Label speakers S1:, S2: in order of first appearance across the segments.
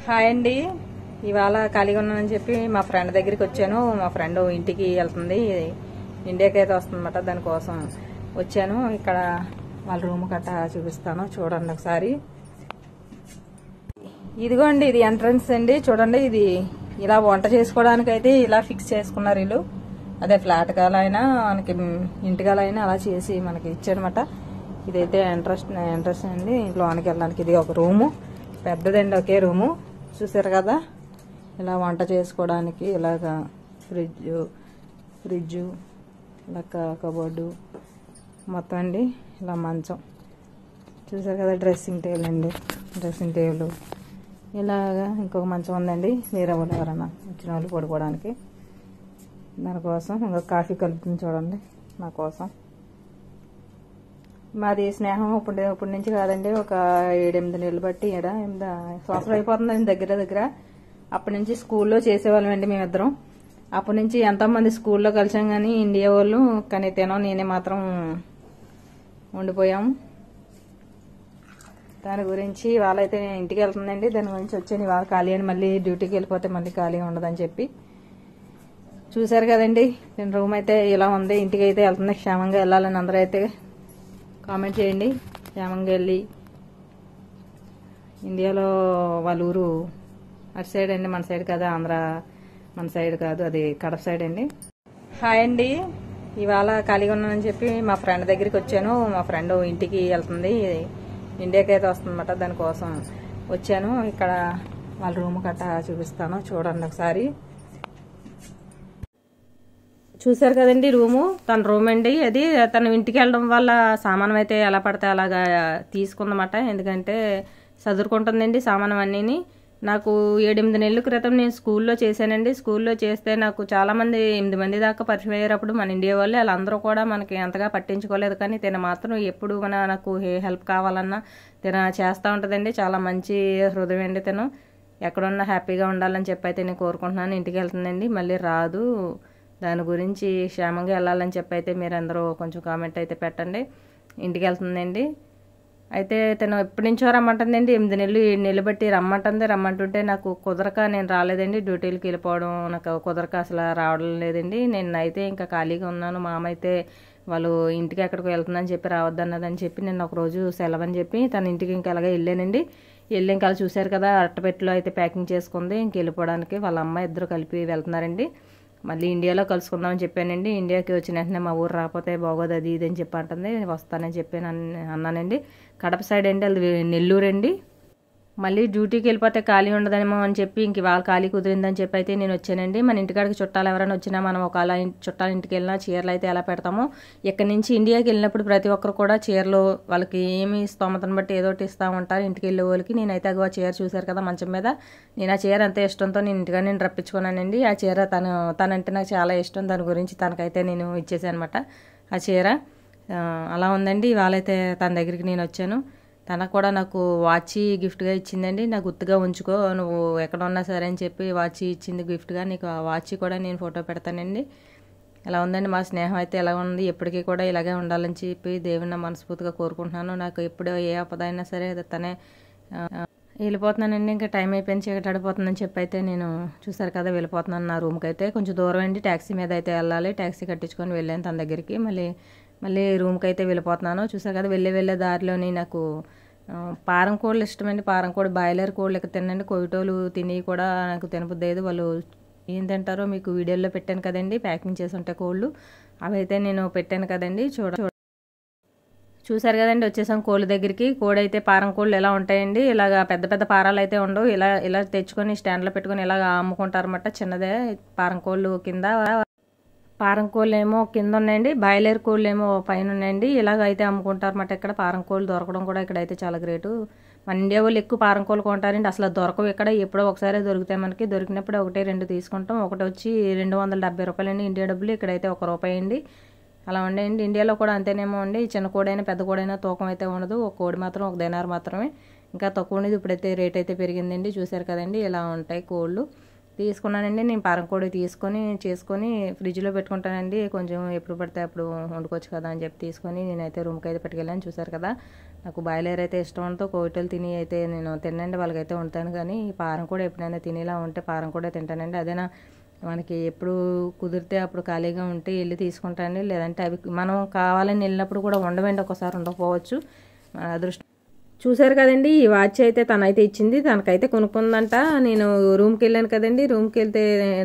S1: Hi అండి. ఇవాళ ఖాళీగా ఉన్నానని చెప్పి మా ఫ్రెండ్ దగ్గరికి వచ్చాను. మా ఫ్రెండ్ ఇంటికి వెళ్తుంది, ఇండియాకి అయితే వస్తుందన్నమాట. దానికోసం వచ్చాను. ఇక్కడ వాళ్ళ రూమ్ గట్ట చూపిస్తాను, చూడండి ఒకసారి. ఇదిగోండి, ఇది ఎంట్రన్స్ అండి. చూడండి, ఇది ఇలా వంట చేసుకోవడానికి అయితే ఇలా ఫిక్స్ చేసుకున్నారు వీళ్ళు. అదే ఫ్లాట్ గాలైనా మనకి ఇంటిగాలైనా అలా చేసి మనకి ఇచ్చారనమాట. ఇదైతే ఎంట్రన్స్ అండి. లోనికి వెళ్ళడానికి ఇది ఒక రూము, పెద్దదండి, ఒకే రూము. చూసారు కదా, ఇలా వంట చేసుకోవడానికి ఇలాగా ఫ్రిడ్జ్ ఇలా కబోర్డు మొత్తం అండి. ఇలా మంచం చూసారు కదా, డ్రెస్సింగ్ టేబుల్ అండి, డ్రెస్సింగ్ టేబుల్. ఇలాగా ఇంకొక మంచం ఉందండి, వేరే వాళ్ళు ఎవరైనా వచ్చిన వాళ్ళు పడుకోవడానికి. దానికోసం ఇంకా కాఫీ కలుపుతుంది చూడండి నా కోసం. మాది స్నేహం ఇప్పటి నుంచి కాదండి, ఒక 7-8 నెలలు బట్టి 8 సంవత్సరం అయిపోతుందండి దగ్గర. అప్పటి నుంచి స్కూల్లో చేసేవాళ్ళమండి మేమిద్దరం. అప్పటి నుంచి ఎంతోమంది స్కూల్లో కలిసాం కానీ ఇండియా వాళ్ళు, కానీ నేనే మాత్రం ఉండిపోయాం. దాని గురించి వాళ్ళైతే ఇంటికి వెళ్తుందండి. దాని గురించి వచ్చాను. ఇవాళ ఖాళీ అని, మళ్ళీ డ్యూటీకి వెళ్ళిపోతే మళ్ళీ ఖాళీగా ఉండదని చెప్పి. చూసారు కదండి, నేను రూమ్ అయితే ఇలా ఉంది. ఇంటికి అయితే వెళ్తుంది, క్షేమంగా వెళ్ళాలని అందరూ అయితే కామెంట్ చేయండి. క్షేమంగా వెళ్ళి ఇండియాలో వాళ్ళ ఊరు అటు సైడ్ అండి, మన సైడ్ కదా, ఆంధ్ర మన సైడ్ కాదు, అది కడప సైడ్ అండి. హాయ్ అండి. ఇవాళ ఖాళీగా ఉన్నానని చెప్పి మా ఫ్రెండ్ దగ్గరికి వచ్చాను. మా ఫ్రెండ్ ఇంటికి వెళ్తుంది, ఇండియాకి అయితే వస్తుందన్నమాట. దానికోసం వచ్చాను. ఇక్కడ వాళ్ళ రూమ్ గట్ట చూపిస్తాను, చూడండి ఒకసారి. చూసారు కదండి రూము, తన రూమ్ అండి అది. తను ఇంటికి వెళ్ళడం వల్ల సామానం అయితే ఎలా పడితే అలాగా తీసుకుందన్నమాట. ఎందుకంటే చదువుకుంటుందండి సామానం అన్నీని. నాకు 7-8 నెలల క్రితం నేను స్కూల్లో చేశానండి. స్కూల్లో చేస్తే నాకు చాలామంది 8 మంది దాకా పరిచయం అయ్యేటప్పుడు మన ఇండియా వాళ్ళు, వాళ్ళందరూ కూడా మనకి అంతగా పట్టించుకోలేదు. కానీ తిన మాత్రం ఎప్పుడు నాకు హెల్ప్ కావాలన్నా తిన చేస్తూ ఉంటుందండి. చాలా మంచి హృదయం అండి తిను. ఎక్కడున్నా హ్యాపీగా ఉండాలని చెప్పి అయితే నేను కోరుకుంటున్నాను. ఇంటికి వెళ్తుందండి, మళ్ళీ రాదు. దాని గురించి క్షేమంగా వెళ్ళాలని చెప్పి అయితే మీరందరూ కొంచెం కామెంట్ అయితే పెట్టండి. ఇంటికి వెళ్తుందండి. అయితే తను ఎప్పటి నుంచో రమ్మంటుందండి, 8 నెలలు 7 నెలలు బట్టి రమ్మంటుంటే నాకు కుదరక నేను రాలేదండి. డ్యూటీలకు వెళ్ళిపోవడం నాకు కుదరక అసలు రావడం లేదండి. నేను అయితే ఇంకా ఖాళీగా ఉన్నాను. మా అమ్మ అయితే వాళ్ళు ఇంటికి ఎక్కడికి వెళ్తుందని చెప్పి రావద్దన్నదని చెప్పి నేను ఒకరోజు సెలవని చెప్పి తన ఇంటికి ఇంకా అలాగే వెళ్ళానండి. వెళ్ళి ఇంకా చూశారు కదా, అట్టపెట్టెలో అయితే ప్యాకింగ్ చేసుకుంది. ఇంక వెళ్ళిపోవడానికి వాళ్ళ అమ్మ ఇద్దరు కలిపి వెళ్తున్నారండి. మళ్ళీ ఇండియాలో కలుసుకుందామని చెప్పానండి. ఇండియాకి వచ్చిన వెంటనే మా ఊరు రాకపోతే బాగోదు అది ఇది అని చెప్పి అంటుంది. వస్తానని చెప్పి అన్నానండి. కడప సైడ్ అండి, అది నెల్లూరు అండి. మళ్ళీ డ్యూటీకి వెళ్ళిపోతే ఖాళీ ఉండదేమో అని చెప్పి ఇంక ఇవాళ ఖాళీ కుదిరిందని చెప్పి అయితే నేను వచ్చానండి. మన ఇంటికాడికి చుట్టాలు ఎవరైనా వచ్చినా మనం ఒకవేళ చుట్టాల ఇంటికి వెళ్ళినా చీరలు అయితే ఎలా పెడతామో, ఇక్కడ నుంచి ఇండియాకి వెళ్ళినప్పుడు ప్రతి ఒక్కరు కూడా చీరలు వాళ్ళకి ఏమి స్తోమతను బట్టి ఏదో ఒకటి ఇస్తూ ఉంటారు ఇంటికి వెళ్ళే వాళ్ళకి. నేనైతే ఆ చీర చూశారు కదా మంచం మీద, నేను ఆ చీర అంత ఇష్టంతో నేను ఇంటిగా నేను రప్పించుకున్నానండి. ఆ చీర తనంటే నాకు చాలా ఇష్టం. దాని గురించి తనకైతే నేను ఇచ్చేసాను అనమాట ఆ చీర. అలా ఉందండి. ఇవాళైతే తన దగ్గరికి నేను వచ్చాను. తనకు కూడా నాకు వాచ్ గిఫ్ట్గా ఇచ్చిందండి. నాకు గుర్తుగా ఉంచుకో, నువ్వు ఎక్కడ ఉన్నా సరే అని చెప్పి వాచ్ ఇచ్చింది గిఫ్ట్గా. నీకు ఆ వాచ్ కూడా నేను ఫోటో పెడతానండి. ఎలా ఉందండి మా స్నేహం అయితే, ఎలా ఉంది. ఎప్పటికీ కూడా ఇలాగే ఉండాలని చెప్పి దేవుని మనస్ఫూర్తిగా కోరుకుంటున్నాను. నాకు ఎప్పుడు ఏ ఆపదైనా సరే తనే వెళ్ళిపోతున్నానండి. ఇంకా టైం అయిపోయింది, చీకటాడిపోతుందని చెప్పి అయితే నేను చూసారు కదా వెళ్ళిపోతున్నాను నా రూమ్కి. అయితే కొంచెం దూరం అండి, ట్యాక్సీ మీద అయితే వెళ్ళాలి. ట్యాక్సీ కట్టించుకొని వెళ్ళాను తన దగ్గరికి. మళ్ళీ రూమ్కి అయితే వెళ్ళిపోతున్నాను. చూసారు కదా వెళ్ళే దారిలోని నాకు పారం కోళ్ళు ఇష్టమండి. పారం కోడి, బాయిలర్ కోళ్ళు ఇక్కడ తినండి. కొయ్యటోళ్ళు తిని కూడా నాకు తినబుద్దేది. వాళ్ళు ఏం తింటారో మీకు వీడియోలో పెట్టాను కదండి, ప్యాకింగ్ చేసి ఉంటాయి కోళ్ళు. అవి అయితే నేను పెట్టాను కదండి, చూసారు కదండి. వచ్చేసాం కోళ్ళ దగ్గరికి. కోడి అయితే పారం కోళ్ళు ఎలా ఉంటాయండి, ఇలాగ పెద్ద పెద్ద పారాలు అయితే ఉండవు. ఇలా తెచ్చుకొని స్టాండ్లో పెట్టుకొని ఇలాగ అమ్ముకుంటారన్నమాట. చిన్నదే పారం కోళ్ళు కింద, పారం కోళ్ళు ఏమో కింద ఉన్నాయండి, బాయిలర్ కోళ్ళు ఏమో పైన ఉన్నాయండి. ఇలాగ అయితే అమ్ముకుంటారన్నమాట. ఇక్కడ పారం కోళ్ళు దొరకడం కూడా ఇక్కడైతే చాలా గ్రేటు. మన ఇండియా వాళ్ళు ఎక్కువ పారం కోళ్ళు కొంటారండి, అసలు దొరకవు ఇక్కడ. ఎప్పుడో ఒకసారి దొరుకుతాయి మనకి. దొరికినప్పుడు 1-2 తీసుకుంటాం. ఒకటి వచ్చి 270 రూపాయలండి ఇండియా డబ్బులు. ఇక్కడైతే ₹1 అండి. అలా ఉండేయండి. ఇండియాలో కూడా అంతేనేమో అండి. చిన్న కోడైనా పెద్ద కోడైనా తూకం అయితే ఉండదు. ఒక కోడి మాత్రం 1 దీనార్ మాత్రమే, ఇంకా తక్కువ ఉండేది. ఇప్పుడైతే రేట్ అయితే పెరిగిందండి. చూసారు కదండి ఇలా ఉంటాయి కోళ్ళు. తీసుకున్నానండి. నేను పారంకోడి తీసుకొని చేసుకొని ఫ్రిడ్జ్లో పెట్టుకుంటానండి. కొంచెం ఎప్పుడు పడితే అప్పుడు వండుకోవచ్చు కదా అని చెప్పి తీసుకొని నేనైతే రూమ్కి అయితే పట్టుకెళ్ళాను. చూసారు కదా, నాకు బాయిలర్ అయితే ఇష్టంతో కోయిటలు తిని అయితే నేను తినండి వాళ్ళకైతే ఉంటాను. కానీ పారం కూడా ఎప్పుడైనా తినేలా ఉంటే పారం కూడా తింటానండి. అదేనా మనకి ఎప్పుడు కుదిరితే అప్పుడు ఖాళీగా ఉంటే వెళ్ళి తీసుకుంటానండి. లేదంటే అవి మనం కావాలని వెళ్ళినప్పుడు కూడా ఉండవండి, ఒకసారి ఉండకపోవచ్చు. మన అదృష్టం. చూసారు కదండి, ఈ వాచ్ అయితే తనైతే ఇచ్చింది. తనకైతే కొనుక్కుందంట. నేను రూమ్కి వెళ్ళాను కదండి, రూమ్కి వెళ్తే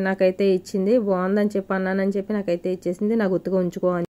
S1: నాకైతే ఇచ్చింది. బాగుందని చెప్పి అన్నానని చెప్పి నాకైతే ఇచ్చేసింది. నా గుర్తుగా ఉంచుకో అని.